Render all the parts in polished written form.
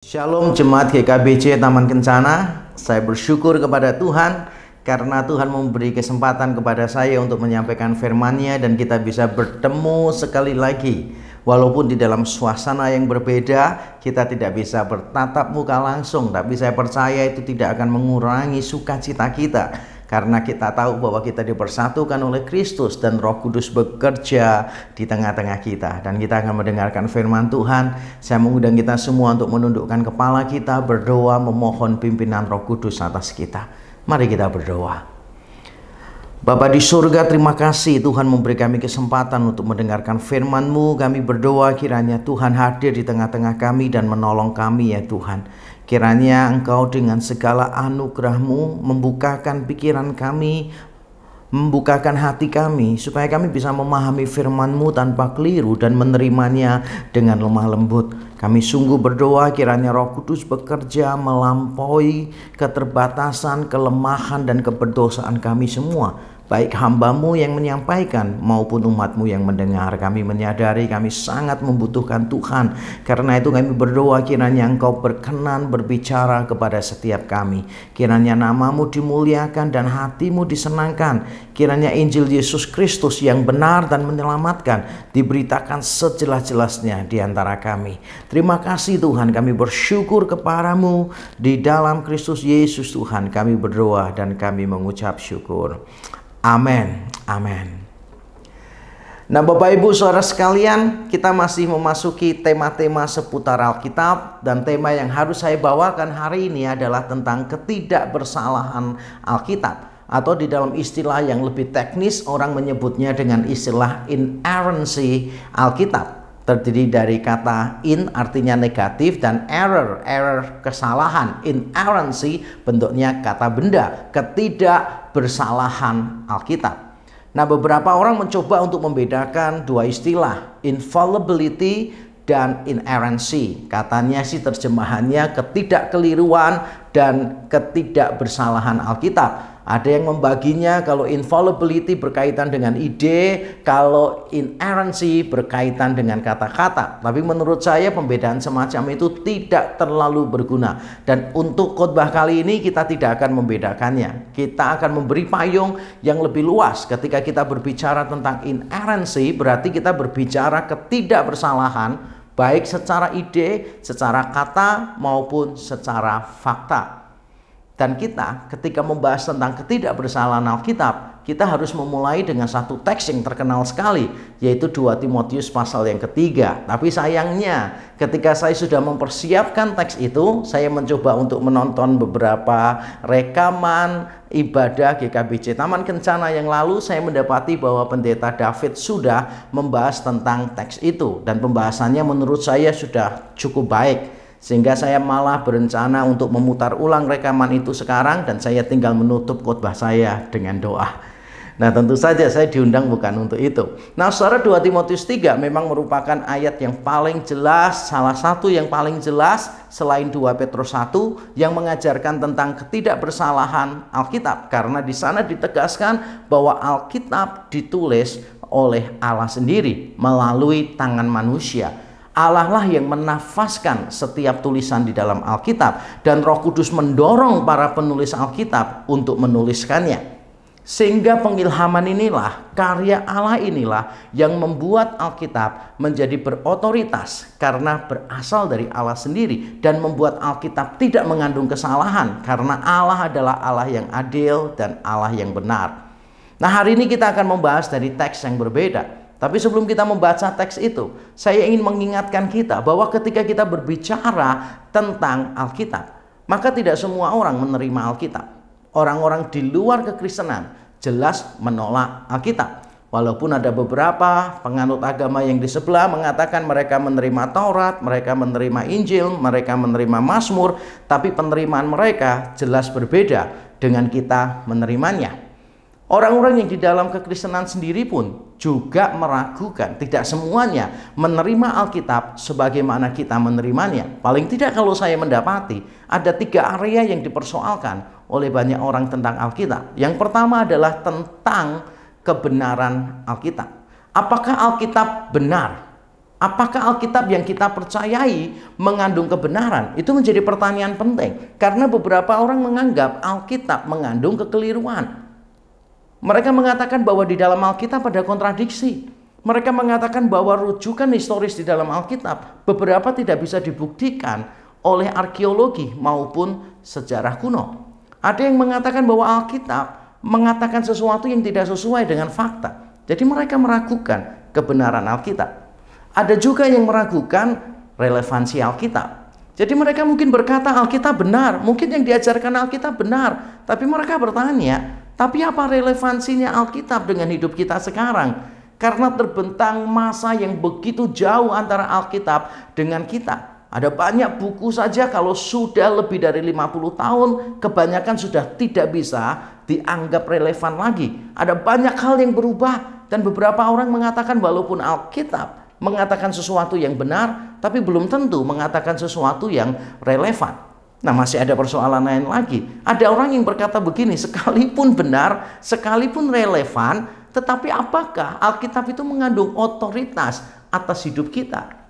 Shalom Jemaat GKBC Taman Kencana. Saya bersyukur kepada Tuhan karena Tuhan memberi kesempatan kepada saya untuk menyampaikan firman-Nya dan kita bisa bertemu sekali lagi. Walaupun di dalam suasana yang berbeda, kita tidak bisa bertatap muka langsung, tapi saya percaya itu tidak akan mengurangi sukacita kita. Karena kita tahu bahwa kita dipersatukan oleh Kristus dan Roh Kudus bekerja di tengah-tengah kita. Dan kita akan mendengarkan firman Tuhan. Saya mengundang kita semua untuk menundukkan kepala kita, berdoa, memohon pimpinan Roh Kudus atas kita. Mari kita berdoa. Bapa di surga, terima kasih Tuhan memberi kami kesempatan untuk mendengarkan firman-Mu. Kami berdoa kiranya Tuhan hadir di tengah-tengah kami dan menolong kami ya Tuhan. Kiranya Engkau dengan segala anugerah-Mu membukakan pikiran kami, membukakan hati kami, supaya kami bisa memahami firman-Mu tanpa keliru dan menerimanya dengan lemah lembut. Kami sungguh berdoa kiranya Roh Kudus bekerja melampaui keterbatasan, kelemahan, dan keberdosaan kami semua. Baik hamba-Mu yang menyampaikan maupun umat-Mu yang mendengar. Kami menyadari kami sangat membutuhkan Tuhan. Karena itu kami berdoa kiranya Engkau berkenan berbicara kepada setiap kami. Kiranya nama-Mu dimuliakan dan hati-Mu disenangkan. Kiranya Injil Yesus Kristus yang benar dan menyelamatkan diberitakan sejelas-jelasnya di antara kami. Terima kasih Tuhan, kami bersyukur kepadamu. Di dalam Kristus Yesus Tuhan kami berdoa dan kami mengucap syukur. Amin, amin. Nah Bapak Ibu Saudara sekalian, kita masih memasuki tema-tema seputar Alkitab. Dan tema yang harus saya bawakan hari ini adalah tentang ketidakbersalahan Alkitab. Atau di dalam istilah yang lebih teknis, orang menyebutnya dengan istilah inerrancy Alkitab. Terdiri dari kata in artinya negatif dan error kesalahan. Inerrancy bentuknya kata benda, ketidakbersalahan Alkitab. Nah beberapa orang mencoba untuk membedakan dua istilah, infallibility dan inerrancy. Katanya sih terjemahannya ketidakkeliruan dan ketidakbersalahan Alkitab. Ada yang membaginya kalau infallibility berkaitan dengan ide, kalau inerrancy berkaitan dengan kata-kata. Tapi menurut saya pembedaan semacam itu tidak terlalu berguna. Dan untuk khotbah kali ini kita tidak akan membedakannya. Kita akan memberi payung yang lebih luas. Ketika kita berbicara tentang inerrancy, berarti kita berbicara ketidakbersalahan, baik secara ide, secara kata, maupun secara fakta. Dan kita ketika membahas tentang ketidakbersalahan Alkitab, kita harus memulai dengan satu teks yang terkenal sekali, yaitu 2 Timotius pasal yang ketiga. Tapi sayangnya ketika saya sudah mempersiapkan teks itu, saya mencoba untuk menonton beberapa rekaman ibadah GKBC Taman Kencana yang lalu. Saya mendapati bahwa Pendeta David sudah membahas tentang teks itu. Dan pembahasannya menurut saya sudah cukup baik. Sehingga saya malah berencana untuk memutar ulang rekaman itu sekarang dan saya tinggal menutup khotbah saya dengan doa. Nah tentu saja saya diundang bukan untuk itu. Nah saudara, 2 Timotius 3 memang merupakan ayat yang paling jelas, salah satu yang paling jelas selain 2 Petrus 1 yang mengajarkan tentang ketidakbersalahan Alkitab. Karena di sana ditegaskan bahwa Alkitab ditulis oleh Allah sendiri melalui tangan manusia. Allah lah yang menafaskan setiap tulisan di dalam Alkitab, dan Roh Kudus mendorong para penulis Alkitab untuk menuliskannya. Sehingga pengilhaman inilah, karya Allah inilah yang membuat Alkitab menjadi berotoritas karena berasal dari Allah sendiri, dan membuat Alkitab tidak mengandung kesalahan karena Allah adalah Allah yang adil dan Allah yang benar. Nah hari ini kita akan membahas dari teks yang berbeda. Tapi sebelum kita membaca teks itu, saya ingin mengingatkan kita bahwa ketika kita berbicara tentang Alkitab, maka tidak semua orang menerima Alkitab. Orang-orang di luar kekristenan jelas menolak Alkitab. Walaupun ada beberapa penganut agama yang di sebelah mengatakan mereka menerima Taurat, mereka menerima Injil, mereka menerima Mazmur, tapi penerimaan mereka jelas berbeda dengan kita menerimanya. Orang-orang yang di dalam kekristenan sendiri pun juga meragukan, tidak semuanya menerima Alkitab sebagaimana kita menerimanya. Paling tidak kalau saya mendapati ada 3 area yang dipersoalkan oleh banyak orang tentang Alkitab. Yang pertama adalah tentang kebenaran Alkitab. Apakah Alkitab benar? Apakah Alkitab yang kita percayai mengandung kebenaran? Itu menjadi pertanyaan penting. Karena beberapa orang menganggap Alkitab mengandung kekeliruan. Mereka mengatakan bahwa di dalam Alkitab ada kontradiksi. Mereka mengatakan bahwa rujukan historis di dalam Alkitab beberapa tidak bisa dibuktikan oleh arkeologi maupun sejarah kuno. Ada yang mengatakan bahwa Alkitab mengatakan sesuatu yang tidak sesuai dengan fakta. Jadi mereka meragukan kebenaran Alkitab. Ada juga yang meragukan relevansi Alkitab. Jadi mereka mungkin berkata Alkitab benar, mungkin yang diajarkan Alkitab benar, tapi mereka bertanya, tapi apa relevansinya Alkitab dengan hidup kita sekarang? Karena terbentang masa yang begitu jauh antara Alkitab dengan kita. Ada banyak buku saja kalau sudah lebih dari 50 tahun, kebanyakan sudah tidak bisa dianggap relevan lagi. Ada banyak hal yang berubah dan beberapa orang mengatakan walaupun Alkitab mengatakan sesuatu yang benar, tapi belum tentu mengatakan sesuatu yang relevan. Nah, masih ada persoalan lain lagi. Ada orang yang berkata begini, sekalipun benar, sekalipun relevan, tetapi apakah Alkitab itu mengandung otoritas atas hidup kita?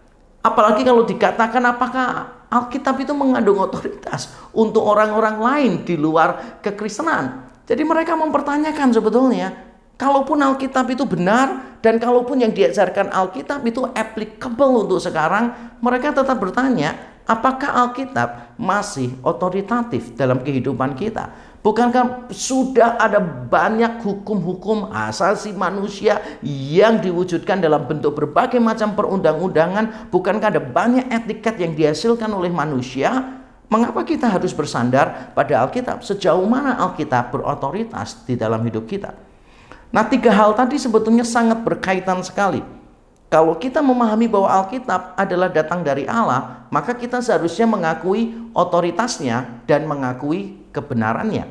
Apalagi kalau dikatakan apakah Alkitab itu mengandung otoritas untuk orang-orang lain di luar kekristenan. Jadi mereka mempertanyakan sebetulnya, kalaupun Alkitab itu benar dan kalaupun yang diajarkan Alkitab itu applicable untuk sekarang, mereka tetap bertanya, apakah Alkitab masih otoritatif dalam kehidupan kita? Bukankah sudah ada banyak hukum-hukum asasi manusia yang diwujudkan dalam bentuk berbagai macam perundang-undangan? Bukankah ada banyak etiket yang dihasilkan oleh manusia? Mengapa kita harus bersandar pada Alkitab? Sejauh mana Alkitab berotoritas di dalam hidup kita? Nah, tiga hal tadi sebetulnya sangat berkaitan sekali. Kalau kita memahami bahwa Alkitab adalah datang dari Allah, maka kita seharusnya mengakui otoritasnya dan mengakui kebenarannya.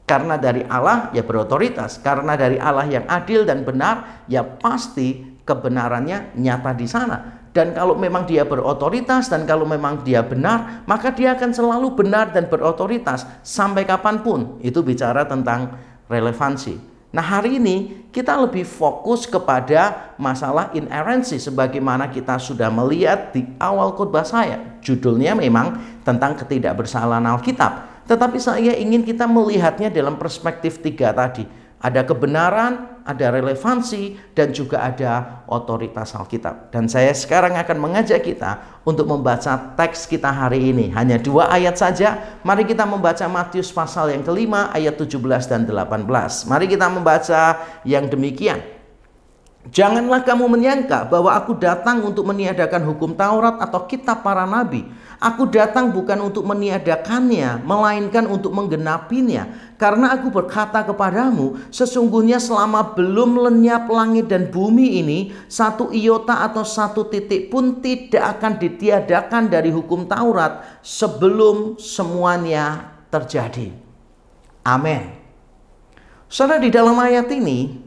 Karena dari Allah ya berotoritas, karena dari Allah yang adil dan benar, ya pasti kebenarannya nyata di sana. Dan kalau memang dia berotoritas dan kalau memang dia benar, maka dia akan selalu benar dan berotoritas sampai kapanpun. Itu bicara tentang relevansi. Nah, hari ini kita lebih fokus kepada masalah inerrancy sebagaimana kita sudah melihat di awal khotbah saya. Judulnya memang tentang ketidakbersalahan Alkitab. Tetapi saya ingin kita melihatnya dalam perspektif tiga tadi. Ada kebenaran, ada relevansi, dan juga ada otoritas Alkitab. Dan saya sekarang akan mengajak kita untuk membaca teks kita hari ini. Hanya 2 ayat saja. Mari kita membaca Matius pasal yang kelima ayat 17 dan 18. Mari kita membaca yang demikian. Janganlah kamu menyangka bahwa aku datang untuk meniadakan hukum Taurat atau kitab para nabi. Aku datang bukan untuk meniadakannya, melainkan untuk menggenapinya. Karena aku berkata kepadamu, sesungguhnya selama belum lenyap langit dan bumi ini, satu iota atau satu titik pun tidak akan ditiadakan dari hukum Taurat sebelum semuanya terjadi. Amin. Saudara, di dalam ayat ini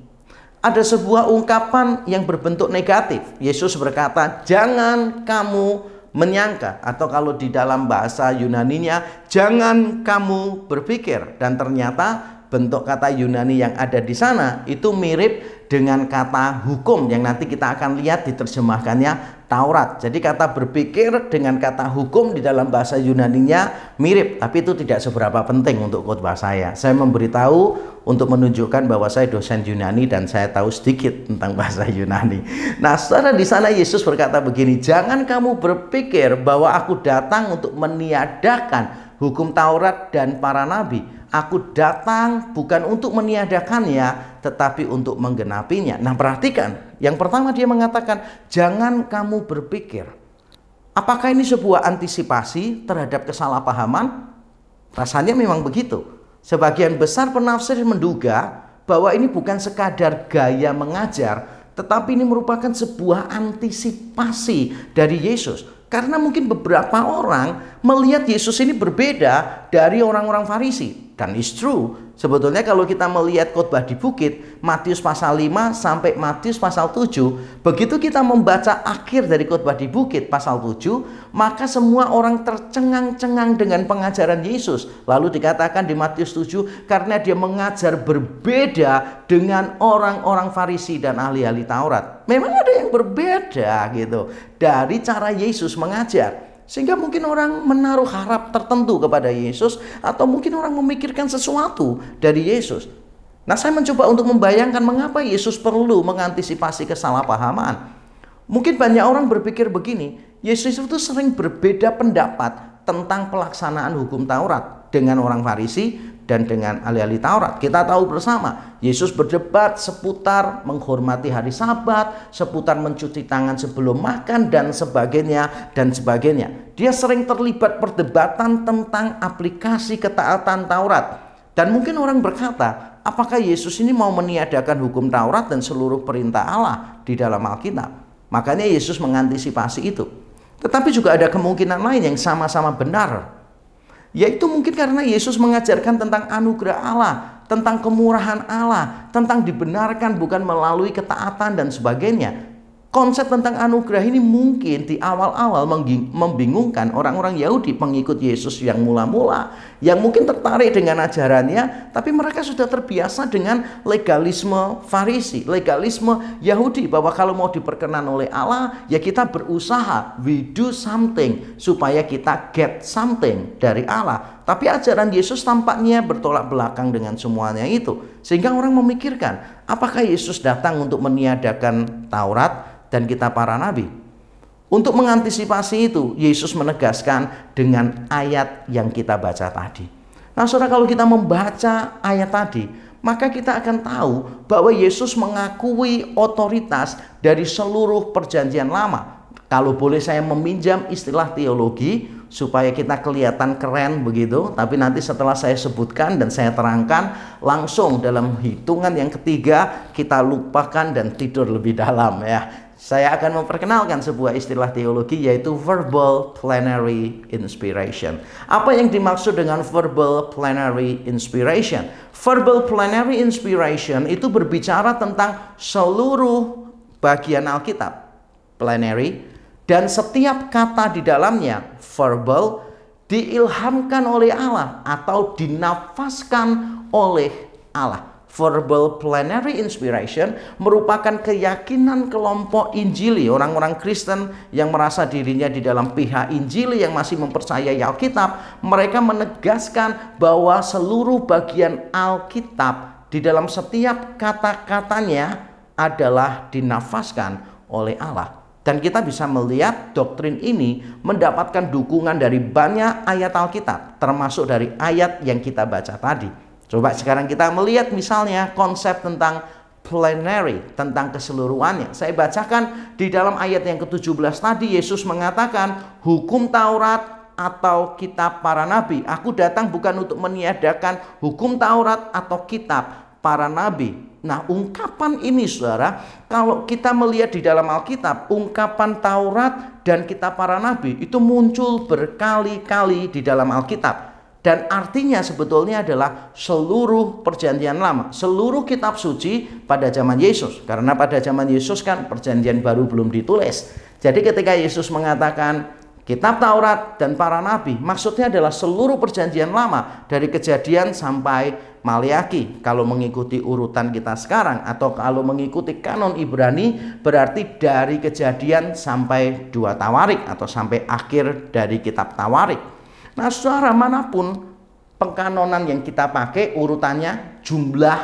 ada sebuah ungkapan yang berbentuk negatif. Yesus berkata, jangan kamu menyangka, atau kalau di dalam bahasa Yunaninya, jangan kamu berpikir. Dan ternyata bentuk kata Yunani yang ada di sana itu mirip dengan kata hukum yang nanti kita akan lihat diterjemahkannya Taurat. Jadi kata berpikir dengan kata hukum di dalam bahasa Yunaninya mirip, tapi itu tidak seberapa penting untuk khotbah saya. Saya memberitahu untuk menunjukkan bahwa saya dosen Yunani dan saya tahu sedikit tentang bahasa Yunani. Nah, saudara, di sana Yesus berkata begini, jangan kamu berpikir bahwa aku datang untuk meniadakan hukum Taurat dan para nabi. Aku datang bukan untuk meniadakannya, tetapi untuk menggenapinya. Nah, perhatikan. Yang pertama dia mengatakan, jangan kamu berpikir. Apakah ini sebuah antisipasi terhadap kesalahpahaman? Rasanya memang begitu. Sebagian besar penafsir menduga bahwa ini bukan sekadar gaya mengajar, tetapi ini merupakan sebuah antisipasi dari Yesus. Karena mungkin beberapa orang melihat Yesus ini berbeda dari orang-orang Farisi. Dan it's true, Sebetulnya kalau kita melihat khotbah di bukit, Matius pasal 5 sampai Matius pasal 7, begitu kita membaca akhir dari khotbah di bukit pasal 7, maka semua orang tercengang-cengang dengan pengajaran Yesus. Lalu dikatakan di Matius 7, karena dia mengajar berbeda dengan orang-orang Farisi dan ahli-ahli Taurat. Memang ada yang berbeda gitu dari cara Yesus mengajar. Sehingga mungkin orang menaruh harap tertentu kepada Yesus, atau mungkin orang memikirkan sesuatu dari Yesus. Nah, saya mencoba untuk membayangkan mengapa Yesus perlu mengantisipasi kesalahpahaman. Mungkin banyak orang berpikir begini, Yesus itu sering berbeda pendapat tentang pelaksanaan hukum Taurat dengan orang Farisi dan dengan ahli-ahli Taurat. Kita tahu bersama, Yesus berdebat seputar menghormati hari Sabat, seputar mencuci tangan sebelum makan, dan sebagainya, dan sebagainya. Dia sering terlibat perdebatan tentang aplikasi ketaatan Taurat. Dan mungkin orang berkata, apakah Yesus ini mau meniadakan hukum Taurat dan seluruh perintah Allah di dalam Alkitab? Makanya Yesus mengantisipasi itu. Tetapi juga ada kemungkinan lain yang sama-sama benar, yaitu mungkin karena Yesus mengajarkan tentang anugerah Allah, tentang kemurahan Allah, tentang dibenarkan bukan melalui ketaatan dan sebagainya. Konsep tentang anugerah ini mungkin di awal-awal membingungkan orang-orang Yahudi pengikut Yesus yang mula-mula, yang mungkin tertarik dengan ajarannya, tapi mereka sudah terbiasa dengan legalisme Farisi, legalisme Yahudi, bahwa kalau mau diperkenan oleh Allah, ya kita berusaha, we do something, supaya kita get something dari Allah. Tapi ajaran Yesus tampaknya bertolak belakang dengan semuanya itu, sehingga orang memikirkan, apakah Yesus datang untuk meniadakan Taurat dan kitab para nabi? Untuk mengantisipasi itu, Yesus menegaskan dengan ayat yang kita baca tadi. Nah, saudara, kalau kita membaca ayat tadi, maka kita akan tahu bahwa Yesus mengakui otoritas dari seluruh perjanjian lama. Kalau boleh saya meminjam istilah teologi supaya kita kelihatan keren begitu, tapi nanti setelah saya sebutkan dan saya terangkan, langsung dalam hitungan yang ketiga kita lupakan dan tidur lebih dalam ya. Saya akan memperkenalkan sebuah istilah teologi, yaitu verbal plenary inspiration. Apa yang dimaksud dengan verbal plenary inspiration? Verbal plenary inspiration itu berbicara tentang seluruh bagian Alkitab, plenary, dan setiap kata di dalamnya, verbal, diilhamkan oleh Allah atau dinafaskan oleh Allah. Verbal plenary inspiration merupakan keyakinan kelompok Injili, orang-orang Kristen yang merasa dirinya di dalam pihak Injili yang masih mempercayai Alkitab. Mereka menegaskan bahwa seluruh bagian Alkitab di dalam setiap kata-katanya adalah dinafaskan oleh Allah. Dan kita bisa melihat doktrin ini mendapatkan dukungan dari banyak ayat Alkitab, termasuk dari ayat yang kita baca tadi. Coba sekarang kita melihat misalnya konsep tentang plenary, tentang keseluruhannya. Saya bacakan di dalam ayat yang ke-17 tadi, Yesus mengatakan hukum Taurat atau kitab para nabi. Aku datang bukan untuk meniadakan hukum Taurat atau kitab para nabi. Nah, ungkapan ini, saudara, kalau kita melihat di dalam Alkitab, ungkapan Taurat dan kitab para nabi itu muncul berkali-kali di dalam Alkitab. Dan artinya sebetulnya adalah seluruh perjanjian lama, seluruh kitab suci pada zaman Yesus. Karena pada zaman Yesus kan perjanjian baru belum ditulis. Jadi ketika Yesus mengatakan kitab Taurat dan para nabi, maksudnya adalah seluruh perjanjian lama dari Kejadian sampai Maleaki. Kalau mengikuti urutan kita sekarang, atau kalau mengikuti kanon Ibrani, berarti dari Kejadian sampai 2 Tawarik, atau sampai akhir dari kitab Tawarik. Nah, saudara, manapun pengkanonan yang kita pakai, urutannya, jumlah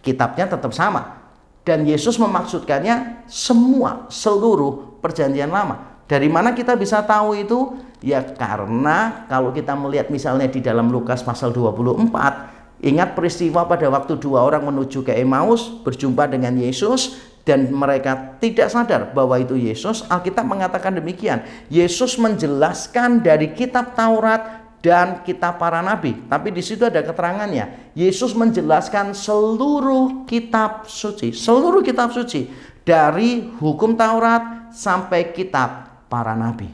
kitabnya tetap sama. Dan Yesus memaksudkannya semua, seluruh perjanjian lama. Dari mana kita bisa tahu itu? Ya karena kalau kita melihat misalnya di dalam Lukas pasal 24, ingat peristiwa pada waktu 2 orang menuju ke Emmaus, berjumpa dengan Yesus, dan mereka tidak sadar bahwa itu Yesus. Alkitab mengatakan demikian, Yesus menjelaskan dari kitab Taurat dan kitab para nabi. Tapi di situ ada keterangannya, Yesus menjelaskan seluruh kitab suci, seluruh kitab suci, dari hukum Taurat sampai kitab para nabi.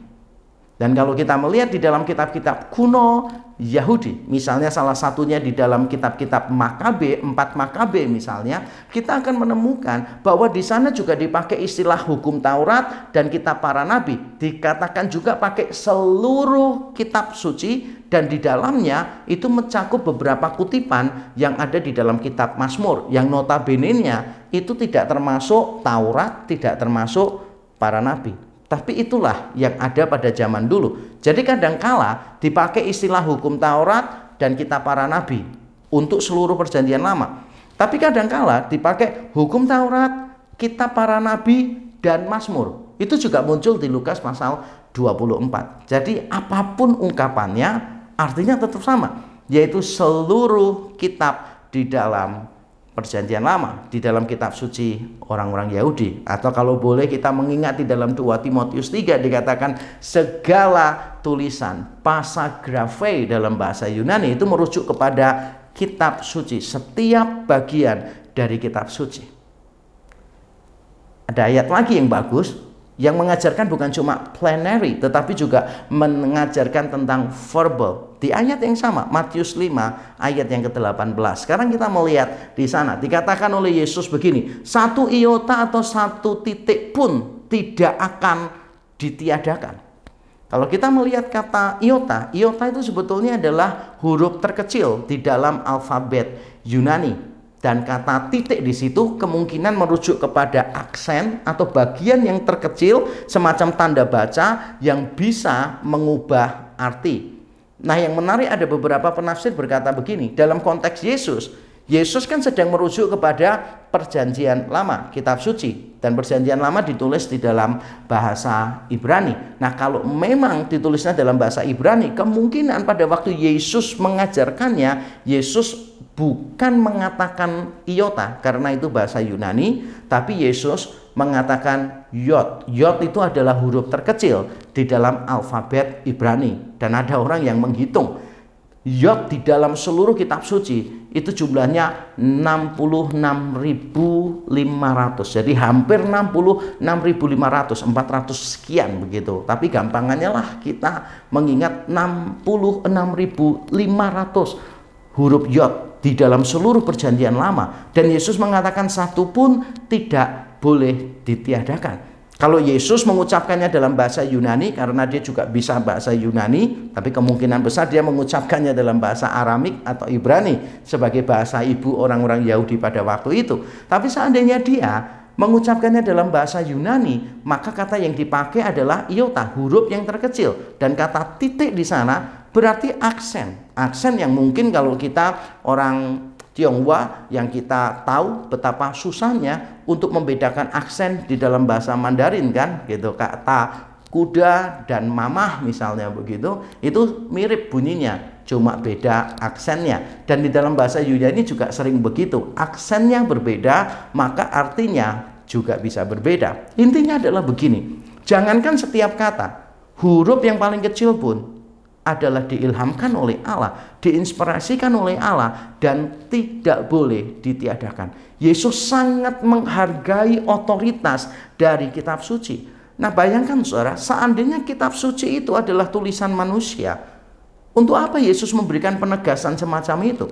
Dan kalau kita melihat di dalam kitab-kitab kuno Yahudi, misalnya salah satunya di dalam kitab-kitab Makabe, 4 Makabe misalnya, kita akan menemukan bahwa di sana juga dipakai istilah hukum Taurat dan kitab para nabi. Dikatakan juga pakai seluruh kitab suci, dan di dalamnya itu mencakup beberapa kutipan yang ada di dalam kitab Mazmur, yang notabene-nya itu tidak termasuk Taurat, tidak termasuk para nabi. Tapi itulah yang ada pada zaman dulu. Jadi kadangkala dipakai istilah hukum Taurat dan kitab para nabi untuk seluruh perjanjian lama. Tapi kadangkala dipakai hukum Taurat, kitab para nabi, dan Mazmur. Itu juga muncul di Lukas pasal 24. Jadi apapun ungkapannya, artinya tetap sama, yaitu seluruh kitab di dalam perjanjian lama, di dalam kitab suci orang-orang Yahudi. Atau kalau boleh kita mengingat di dalam 2 Timotius 3 dikatakan segala tulisan pasagrafe dalam bahasa Yunani itu merujuk kepada kitab suci, setiap bagian dari kitab suci. Ada ayat lagi yang bagus yang mengajarkan bukan cuma plenary tetapi juga mengajarkan tentang verbal. Di ayat yang sama, Matius 5 ayat yang ke-18. Sekarang kita melihat di sana dikatakan oleh Yesus begini, 1 iota atau 1 titik pun tidak akan ditiadakan. Kalau kita melihat kata iota, iota itu sebetulnya adalah huruf terkecil di dalam alfabet Yunani. Dan kata titik di situ kemungkinan merujuk kepada aksen atau bagian yang terkecil semacam tanda baca yang bisa mengubah arti. Nah, yang menarik ada beberapa penafsir berkata begini, dalam konteks Yesus kan sedang merujuk kepada perjanjian lama, kitab suci, dan perjanjian lama ditulis di dalam bahasa Ibrani. Nah, kalau memang ditulisnya dalam bahasa Ibrani, kemungkinan pada waktu Yesus mengajarkannya, Yesus bukan mengatakan iota karena itu bahasa Yunani, tapi Yesus mengatakan yod. Yod itu adalah huruf terkecil di dalam alfabet Ibrani, dan ada orang yang menghitung yod di dalam seluruh kitab suci itu jumlahnya 66.500. Jadi hampir 66.500, 400 sekian begitu. Tapi gampangannya lah kita mengingat 66.500 huruf yod di dalam seluruh perjanjian lama, dan Yesus mengatakan satu pun tidak boleh ditiadakan. Kalau Yesus mengucapkannya dalam bahasa Yunani karena dia juga bisa bahasa Yunani, tapi kemungkinan besar dia mengucapkannya dalam bahasa Aramik atau Ibrani sebagai bahasa ibu orang-orang Yahudi pada waktu itu. Tapi seandainya dia mengucapkannya dalam bahasa Yunani, maka kata yang dipakai adalah iota, huruf yang terkecil, dan kata titik di sana berarti aksen. Aksen yang mungkin kalau kita orang Tionghoa yang kita tahu betapa susahnya untuk membedakan aksen di dalam bahasa Mandarin kan gitu, kata kuda dan mamah misalnya begitu, itu mirip bunyinya, cuma beda aksennya. Dan di dalam bahasa Yunani juga sering begitu, aksennya berbeda maka artinya juga bisa berbeda. Intinya adalah begini, jangankan setiap kata, huruf yang paling kecil pun adalah diilhamkan oleh Allah, diinspirasikan oleh Allah, dan tidak boleh ditiadakan. Yesus sangat menghargai otoritas dari kitab suci. Nah, bayangkan saudara, seandainya kitab suci itu adalah tulisan manusia, untuk apa Yesus memberikan penegasan semacam itu?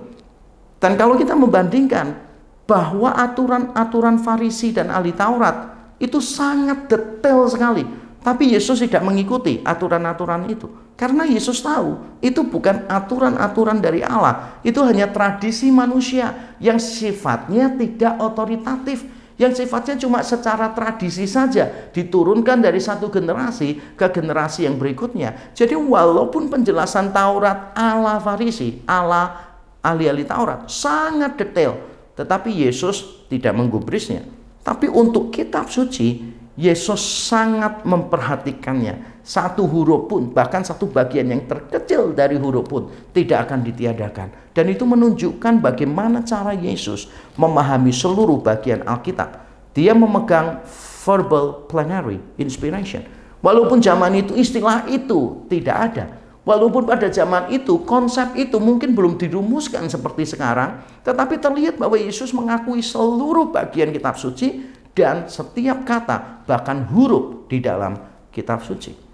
Dan kalau kita membandingkan bahwa aturan-aturan Farisi dan ahli Taurat itu sangat detail sekali, tapi Yesus tidak mengikuti aturan-aturan itu. Karena Yesus tahu, itu bukan aturan-aturan dari Allah. Itu hanya tradisi manusia yang sifatnya tidak otoritatif. Yang sifatnya cuma secara tradisi saja. Diturunkan dari satu generasi ke generasi yang berikutnya. Jadi walaupun penjelasan Taurat ala Farisi, ala ahli-ahli Taurat sangat detail, tetapi Yesus tidak menggubrisnya. Tapi untuk kitab suci, Yesus sangat memperhatikannya. Satu huruf pun, bahkan satu bagian yang terkecil dari huruf pun tidak akan ditiadakan. Dan itu menunjukkan bagaimana cara Yesus memahami seluruh bagian Alkitab. Dia memegang verbal plenary inspiration. Walaupun zaman itu istilah itu tidak ada, walaupun pada zaman itu konsep itu mungkin belum dirumuskan seperti sekarang, tetapi terlihat bahwa Yesus mengakui seluruh bagian kitab suci dan setiap kata, bahkan huruf di dalam kitab suci.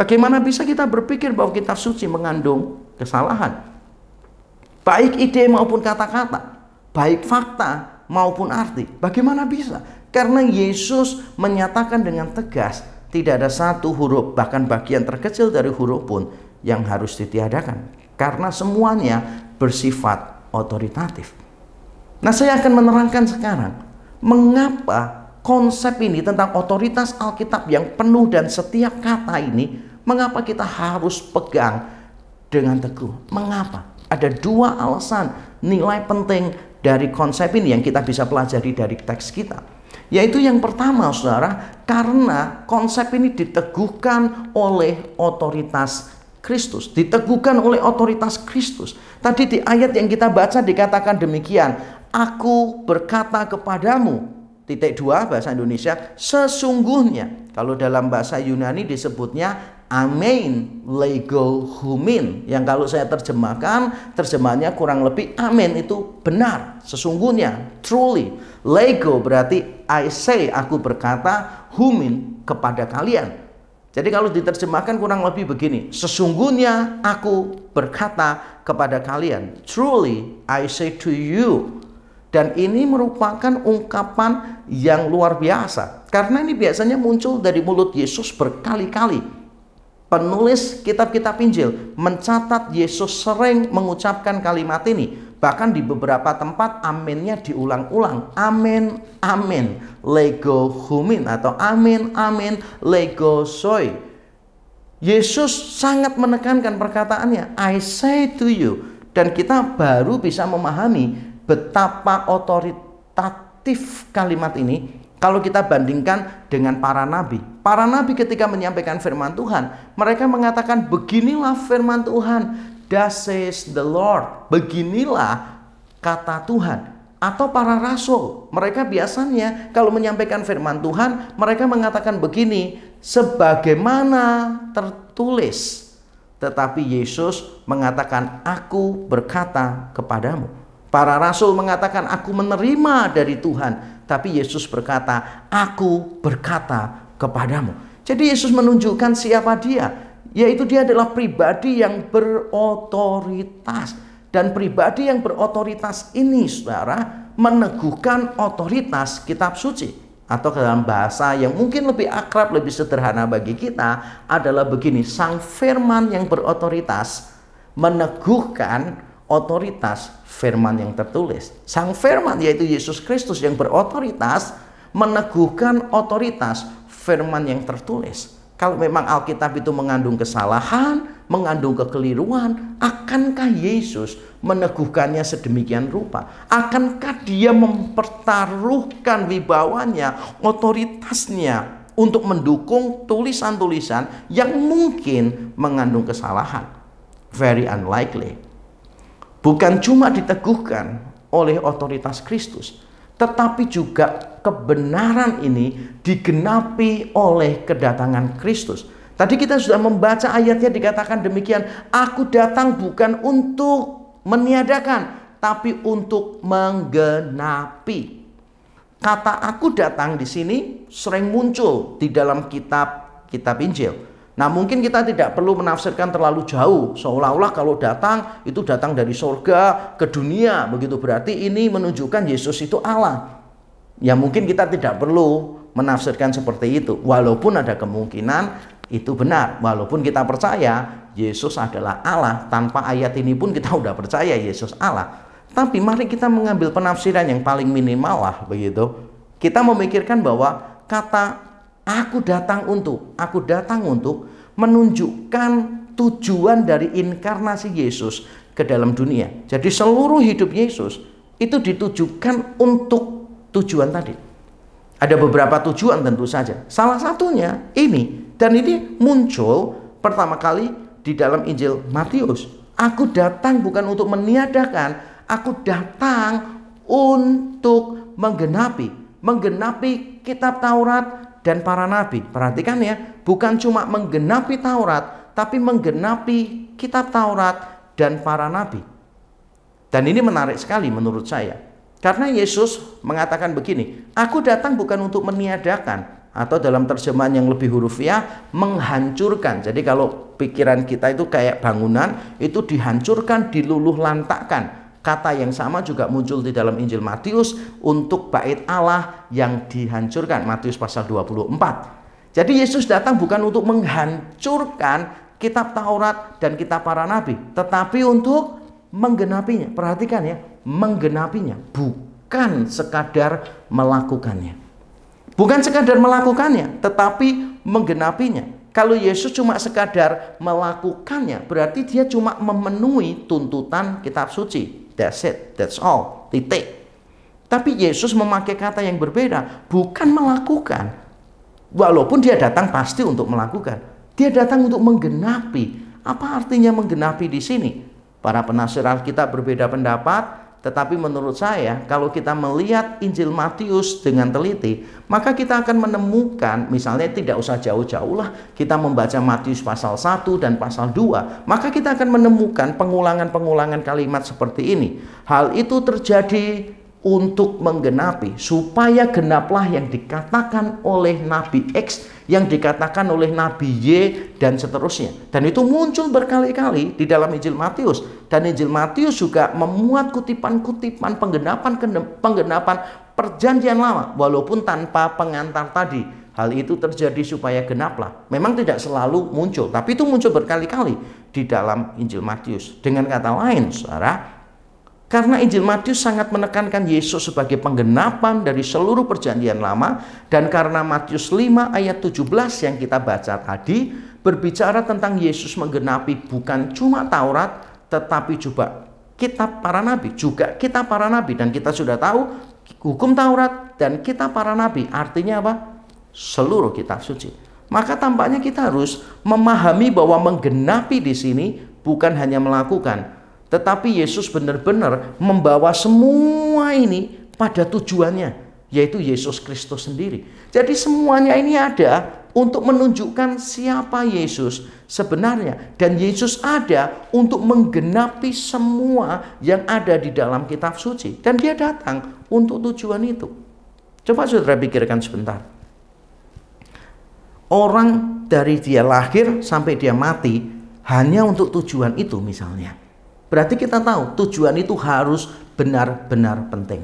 Bagaimana bisa kita berpikir bahwa kitab suci mengandung kesalahan? Baik ide maupun kata-kata, baik fakta maupun arti. Bagaimana bisa? Karena Yesus menyatakan dengan tegas, tidak ada satu huruf, bahkan bagian terkecil dari huruf pun yang harus ditiadakan. Karena semuanya bersifat otoritatif. Nah, saya akan menerangkan sekarang mengapa konsep ini tentang otoritas Alkitab yang penuh dan setiap kata ini, mengapa kita harus pegang dengan teguh. Mengapa? Ada dua alasan nilai penting dari konsep ini yang kita bisa pelajari dari teks kita. Yaitu yang pertama, saudara, karena konsep ini diteguhkan oleh otoritas Kristus. Diteguhkan oleh otoritas Kristus. Tadi di ayat yang kita baca dikatakan demikian, aku berkata kepadamu, titik 2 bahasa Indonesia, sesungguhnya. Kalau dalam bahasa Yunani disebutnya amen lego humin, yang kalau saya terjemahkan, terjemahannya kurang lebih amen itu benar, sesungguhnya, truly. Lego berarti I say, aku berkata, humin, kepada kalian. Jadi kalau diterjemahkan kurang lebih begini, sesungguhnya aku berkata kepada kalian, truly I say to you. Dan ini merupakan ungkapan yang luar biasa, karena ini biasanya muncul dari mulut Yesus berkali-kali. Penulis kitab-kitab Injil mencatat Yesus sering mengucapkan kalimat ini. Bahkan di beberapa tempat amennya diulang-ulang. Amen, amen, lego humin, atau amen, amen, lego soi. Yesus sangat menekankan perkataannya, I say to you. Dan kita baru bisa memahami betapa otoritatif kalimat ini kalau kita bandingkan dengan para nabi. Para nabi ketika menyampaikan firman Tuhan, mereka mengatakan, beginilah firman Tuhan, thus says the Lord. Beginilah kata Tuhan. Atau para rasul, mereka biasanya kalau menyampaikan firman Tuhan, mereka mengatakan begini, sebagaimana tertulis. Tetapi Yesus mengatakan, aku berkata kepadamu. Para rasul mengatakan, aku menerima dari Tuhan. Tapi Yesus berkata, aku berkata kepadamu. Jadi Yesus menunjukkan siapa dia. Yaitu dia adalah pribadi yang berotoritas. Dan pribadi yang berotoritas ini, saudara, meneguhkan otoritas kitab suci. Atau dalam bahasa yang mungkin lebih akrab, lebih sederhana bagi kita adalah begini. Sang firman yang berotoritas meneguhkan otoritas firman yang tertulis. Sang firman yaitu Yesus Kristus yang berotoritas meneguhkan otoritas firman yang tertulis. Kalau memang Alkitab itu mengandung kesalahan, mengandung kekeliruan, akankah Yesus meneguhkannya sedemikian rupa? Akankah dia mempertaruhkan wibawanya, otoritasnya untuk mendukung tulisan-tulisan yang mungkin mengandung kesalahan? Very unlikely. Bukan cuma diteguhkan oleh otoritas Kristus, tetapi juga kebenaran ini digenapi oleh kedatangan Kristus. Tadi kita sudah membaca ayatnya dikatakan demikian, aku datang bukan untuk meniadakan, tapi untuk menggenapi. Kata aku datang di sini sering muncul di dalam kitab Injil. Nah, mungkin kita tidak perlu menafsirkan terlalu jauh, seolah-olah kalau datang itu datang dari surga ke dunia, begitu berarti ini menunjukkan Yesus itu Allah. Ya, mungkin kita tidak perlu menafsirkan seperti itu, walaupun ada kemungkinan itu benar. Walaupun kita percaya Yesus adalah Allah, tanpa ayat ini pun kita udah percaya Yesus Allah. Tapi mari kita mengambil penafsiran yang paling minimal lah, begitu. Kita memikirkan bahwa kata aku datang untuk menunjukkan tujuan dari inkarnasi Yesus ke dalam dunia. Jadi seluruh hidup Yesus itu ditujukan untuk tujuan tadi. Ada beberapa tujuan tentu saja. Salah satunya ini, dan ini muncul pertama kali di dalam Injil Matius. Aku datang bukan untuk meniadakan, aku datang untuk menggenapi kitab Taurat dan para nabi. Perhatikan ya, bukan cuma menggenapi Taurat, tapi menggenapi kitab Taurat dan para nabi. Dan ini menarik sekali menurut saya. Karena Yesus mengatakan begini, aku datang bukan untuk meniadakan, atau dalam terjemahan yang lebih hurufiah, menghancurkan. Jadi kalau pikiran kita itu kayak bangunan, itu dihancurkan, diluluh lantakkan. Kata yang sama juga muncul di dalam Injil Matius untuk bait Allah yang dihancurkan, Matius pasal 24. Jadi Yesus datang bukan untuk menghancurkan kitab Taurat dan kitab para nabi, tetapi untuk menggenapinya. Perhatikan ya, menggenapinya, bukan sekadar melakukannya. Bukan sekadar melakukannya, tetapi menggenapinya. Kalau Yesus cuma sekadar melakukannya, berarti dia cuma memenuhi tuntutan kitab suci. That's it, that's all, titik. Tapi Yesus memakai kata yang berbeda, bukan melakukan. Walaupun dia datang pasti untuk melakukan, dia datang untuk menggenapi. Apa artinya menggenapi di sini? Para penafsir Alkitab berbeda pendapat, tetapi menurut saya kalau kita melihat Injil Matius dengan teliti, maka kita akan menemukan, misalnya tidak usah jauh-jauh lah, kita membaca Matius pasal 1 dan pasal 2, maka kita akan menemukan pengulangan-pengulangan kalimat seperti ini. Hal itu terjadi untuk menggenapi, supaya genaplah yang dikatakan oleh Nabi X, yang dikatakan oleh Nabi Y, dan seterusnya. Dan itu muncul berkali-kali di dalam Injil Matius. Dan Injil Matius juga memuat kutipan-kutipan penggenapan perjanjian lama, walaupun tanpa pengantar tadi. Hal itu terjadi supaya genaplah. Memang tidak selalu muncul, tapi itu muncul berkali-kali di dalam Injil Matius. Dengan kata lain, saudara, karena Injil Matius sangat menekankan Yesus sebagai penggenapan dari seluruh perjanjian lama, dan karena Matius 5 ayat 17 yang kita baca tadi berbicara tentang Yesus menggenapi bukan cuma Taurat, tetapi juga kitab para nabi, dan kita sudah tahu hukum Taurat dan kitab para nabi artinya apa? Seluruh kitab suci. Maka tampaknya kita harus memahami bahwa menggenapi di sini bukan hanya melakukan, tetapi Yesus benar-benar membawa semua ini pada tujuannya, yaitu Yesus Kristus sendiri. Jadi semuanya ini ada untuk menunjukkan siapa Yesus sebenarnya. Dan Yesus ada untuk menggenapi semua yang ada di dalam kitab suci. Dan dia datang untuk tujuan itu. Coba saudara pikirkan sebentar. Orang dari dia lahir sampai dia mati hanya untuk tujuan itu misalnya. Berarti kita tahu tujuan itu harus benar-benar penting.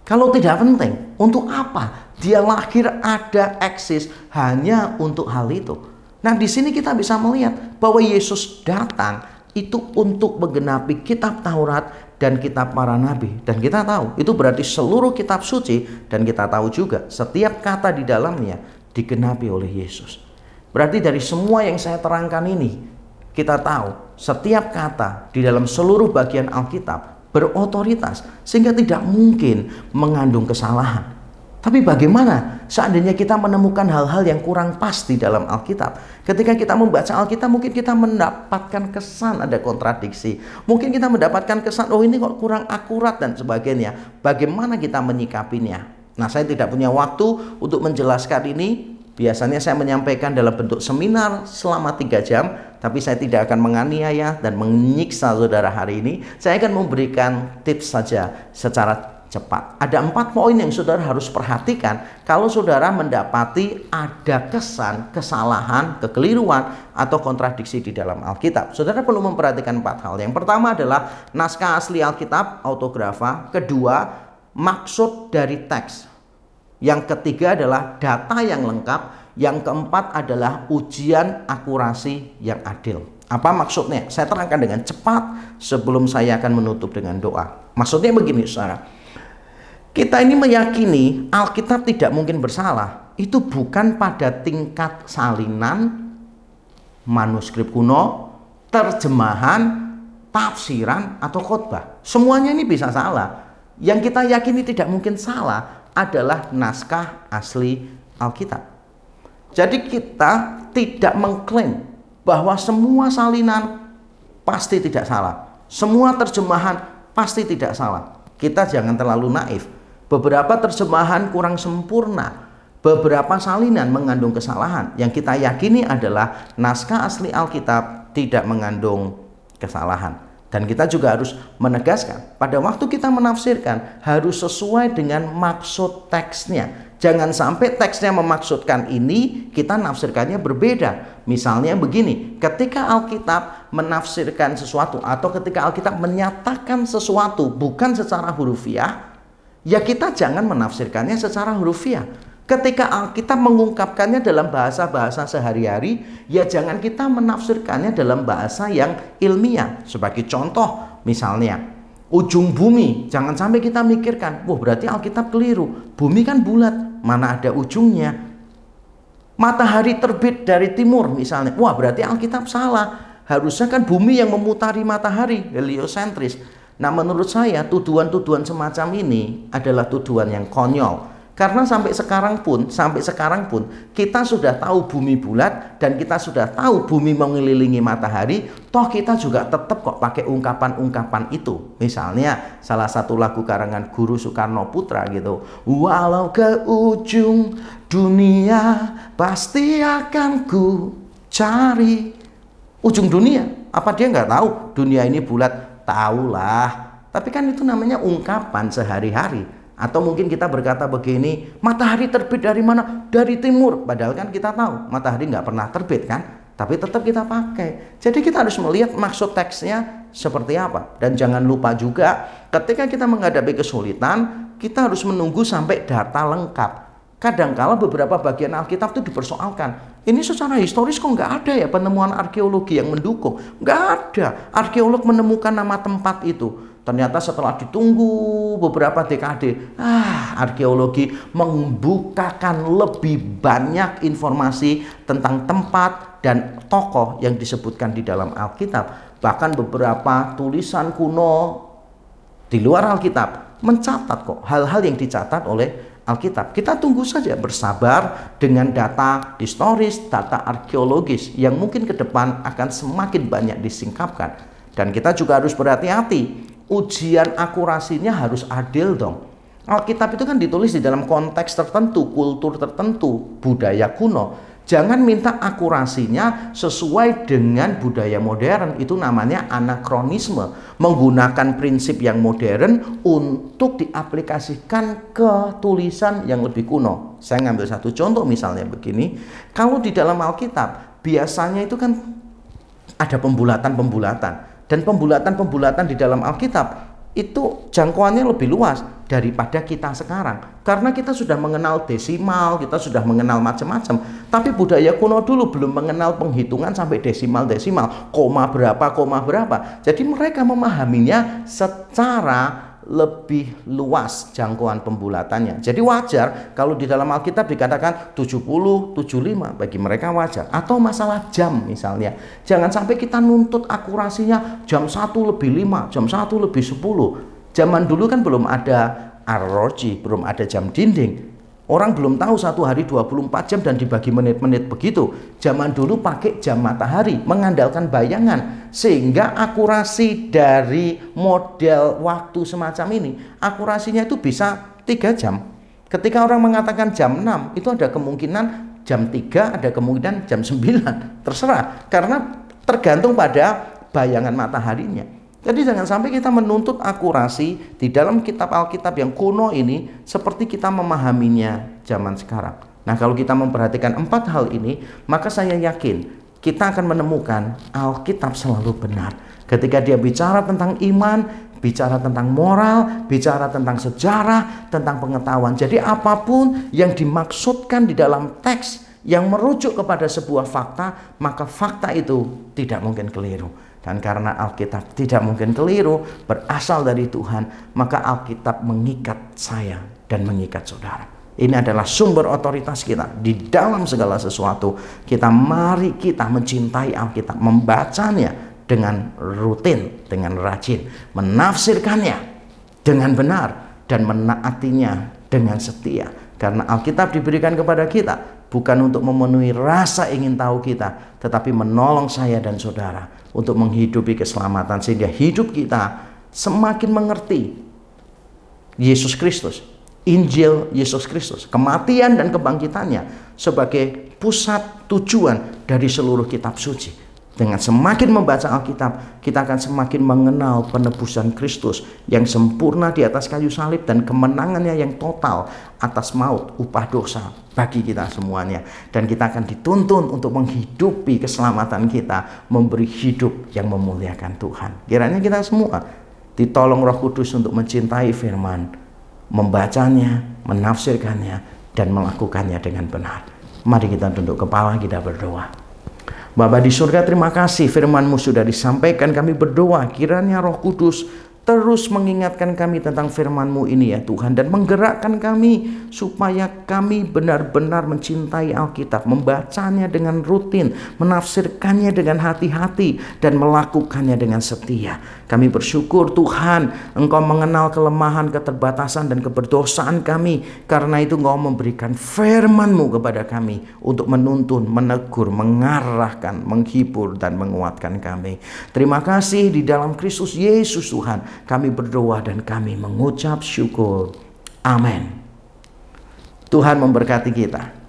Kalau tidak penting, untuk apa? Dia lahir, ada, eksis hanya untuk hal itu. Nah, di sini kita bisa melihat bahwa Yesus datang itu untuk menggenapi kitab Taurat dan kitab para nabi. Dan kita tahu itu berarti seluruh kitab suci, dan kita tahu juga setiap kata di dalamnya digenapi oleh Yesus. Berarti dari semua yang saya terangkan ini, kita tahu setiap kata di dalam seluruh bagian Alkitab berotoritas sehingga tidak mungkin mengandung kesalahan. Tapi bagaimana seandainya kita menemukan hal-hal yang kurang pas di dalam Alkitab? Ketika kita membaca Alkitab mungkin kita mendapatkan kesan ada kontradiksi. Mungkin kita mendapatkan kesan, oh ini kok kurang akurat dan sebagainya. Bagaimana kita menyikapinya? Nah, saya tidak punya waktu untuk menjelaskan ini. Biasanya saya menyampaikan dalam bentuk seminar selama 3 jam, tapi saya tidak akan menganiaya dan menyiksa saudara hari ini. Saya akan memberikan tips saja secara cepat. Ada 4 poin yang saudara harus perhatikan kalau saudara mendapati ada kesan, kesalahan, kekeliruan, atau kontradiksi di dalam Alkitab. Saudara perlu memperhatikan 4 hal. Yang pertama adalah naskah asli Alkitab, autografa. Kedua, maksud dari teks. Yang ketiga adalah data yang lengkap. Yang keempat adalah ujian akurasi yang adil. Apa maksudnya? Saya terangkan dengan cepat sebelum saya akan menutup dengan doa. Maksudnya begini, saudara. Kita ini meyakini Alkitab tidak mungkin bersalah. Itu bukan pada tingkat salinan, manuskrip kuno, terjemahan, tafsiran, atau khotbah. Semuanya ini bisa salah. Yang kita yakini tidak mungkin salah adalah naskah asli Alkitab. Jadi kita tidak mengklaim bahwa semua salinan pasti tidak salah, semua terjemahan pasti tidak salah. Kita jangan terlalu naif. Beberapa terjemahan kurang sempurna, beberapa salinan mengandung kesalahan. Yang kita yakini adalah naskah asli Alkitab tidak mengandung kesalahan. Dan kita juga harus menegaskan, pada waktu kita menafsirkan harus sesuai dengan maksud teksnya. Jangan sampai teksnya memaksudkan ini, kita nafsirkannya berbeda. Misalnya begini, ketika Alkitab menafsirkan sesuatu atau ketika Alkitab menyatakan sesuatu bukan secara hurufiah, ya kita jangan menafsirkannya secara hurufiah. Ketika Alkitab mengungkapkannya dalam bahasa-bahasa sehari-hari, ya jangan kita menafsirkannya dalam bahasa yang ilmiah. Sebagai contoh, misalnya, ujung bumi, jangan sampai kita mikirkan, wah berarti Alkitab keliru. Bumi kan bulat, mana ada ujungnya. Matahari terbit dari timur misalnya, wah berarti Alkitab salah. Harusnya kan bumi yang memutari matahari, heliosentris. Nah menurut saya tuduhan-tuduhan semacam ini adalah tuduhan yang konyol. Karena sampai sekarang pun kita sudah tahu bumi bulat dan kita sudah tahu bumi mengelilingi matahari, toh kita juga tetap kok pakai ungkapan-ungkapan itu. Misalnya salah satu lagu karangan Guru Soekarno Putra gitu, walau ke ujung dunia pasti akan ku cari. Ujung dunia, apa dia nggak tahu dunia ini bulat? Tahulah, tapi kan itu namanya ungkapan sehari-hari. Atau mungkin kita berkata begini, matahari terbit dari mana? Dari timur. Padahal kan kita tahu matahari nggak pernah terbit kan? Tapi tetap kita pakai. Jadi kita harus melihat maksud teksnya seperti apa. Dan jangan lupa juga ketika kita menghadapi kesulitan, kita harus menunggu sampai data lengkap. Kadangkala beberapa bagian Alkitab itu dipersoalkan. Ini secara historis kok nggak ada ya penemuan arkeologi yang mendukung? Nggak ada. Arkeolog menemukan nama tempat itu. Ternyata setelah ditunggu beberapa dekade, arkeologi membukakan lebih banyak informasi tentang tempat dan tokoh yang disebutkan di dalam Alkitab. Bahkan beberapa tulisan kuno di luar Alkitab mencatat kok hal-hal yang dicatat oleh Alkitab. Kita tunggu saja bersabar dengan data historis, data arkeologis yang mungkin ke depan akan semakin banyak disingkapkan. Dan kita juga harus berhati-hati. Ujian akurasinya harus adil dong. Alkitab itu kan ditulis di dalam konteks tertentu, kultur tertentu, budaya kuno. Jangan minta akurasinya sesuai dengan budaya modern. Itu namanya anakronisme. Menggunakan prinsip yang modern untuk diaplikasikan ke tulisan yang lebih kuno. Saya ngambil satu contoh misalnya begini. Kalau di dalam Alkitab biasanya itu kan ada pembulatan-pembulatan. Dan pembulatan-pembulatan di dalam Alkitab itu jangkauannya lebih luas daripada kita sekarang. Karena kita sudah mengenal desimal, kita sudah mengenal macam-macam. Tapi budaya kuno dulu belum mengenal penghitungan sampai desimal-desimal, koma berapa. Jadi mereka memahaminya secara lebih luas jangkauan pembulatannya. Jadi wajar kalau di dalam Alkitab dikatakan 70, 75, bagi mereka wajar. Atau masalah jam misalnya. Jangan sampai kita nuntut akurasinya jam 1 lebih 5, jam 1 lebih 10. Zaman dulu kan belum ada arloji, belum ada jam dinding. Orang belum tahu satu hari 24 jam dan dibagi menit-menit begitu. Zaman dulu pakai jam matahari, mengandalkan bayangan. Sehingga akurasi dari model waktu semacam ini, akurasinya itu bisa 3 jam. Ketika orang mengatakan jam 6, itu ada kemungkinan jam 3, ada kemungkinan jam 9. Terserah, karena tergantung pada bayangan mataharinya. Jadi jangan sampai kita menuntut akurasi di dalam kitab Alkitab yang kuno ini seperti kita memahaminya zaman sekarang. Nah, kalau kita memperhatikan 4 hal ini, maka saya yakin kita akan menemukan Alkitab selalu benar. Ketika dia bicara tentang iman, bicara tentang moral, bicara tentang sejarah, tentang pengetahuan. Jadi apapun yang dimaksudkan di dalam teks yang merujuk kepada sebuah fakta, maka fakta itu tidak mungkin keliru. Dan karena Alkitab tidak mungkin keliru, berasal dari Tuhan, maka Alkitab mengikat saya dan mengikat saudara. Ini adalah sumber otoritas kita di dalam segala sesuatu. Mari kita mencintai Alkitab, membacanya dengan rutin, dengan rajin, menafsirkannya dengan benar, dan menaatinya dengan setia. Karena Alkitab diberikan kepada kita bukan untuk memenuhi rasa ingin tahu kita, tetapi menolong saya dan saudara untuk menghidupi keselamatan, sehingga hidup kita semakin mengerti Yesus Kristus, Injil Yesus Kristus, kematian dan kebangkitannya sebagai pusat tujuan dari seluruh kitab suci. Dengan semakin membaca Alkitab, kita akan semakin mengenal penebusan Kristus yang sempurna di atas kayu salib dan kemenangannya yang total atas maut, upah dosa bagi kita semuanya. Dan kita akan dituntun untuk menghidupi keselamatan kita, memberi hidup yang memuliakan Tuhan. Kiranya kita semua ditolong Roh Kudus untuk mencintai firman, membacanya, menafsirkannya, dan melakukannya dengan benar. Mari kita tunduk kepala, kita berdoa. Bapa di surga, terima kasih firman-Mu sudah disampaikan. Kami berdoa kiranya Roh Kudus terus mengingatkan kami tentang firman-Mu ini ya Tuhan, dan menggerakkan kami supaya kami benar-benar mencintai Alkitab, membacanya dengan rutin, menafsirkannya dengan hati-hati, dan melakukannya dengan setia. Kami bersyukur Tuhan, Engkau mengenal kelemahan, keterbatasan, dan keberdosaan kami. Karena itu Engkau memberikan firman-Mu kepada kami untuk menuntun, menegur, mengarahkan, menghibur, dan menguatkan kami. Terima kasih di dalam Kristus Yesus Tuhan. Kami berdoa dan kami mengucap syukur. Amin. Tuhan memberkati kita.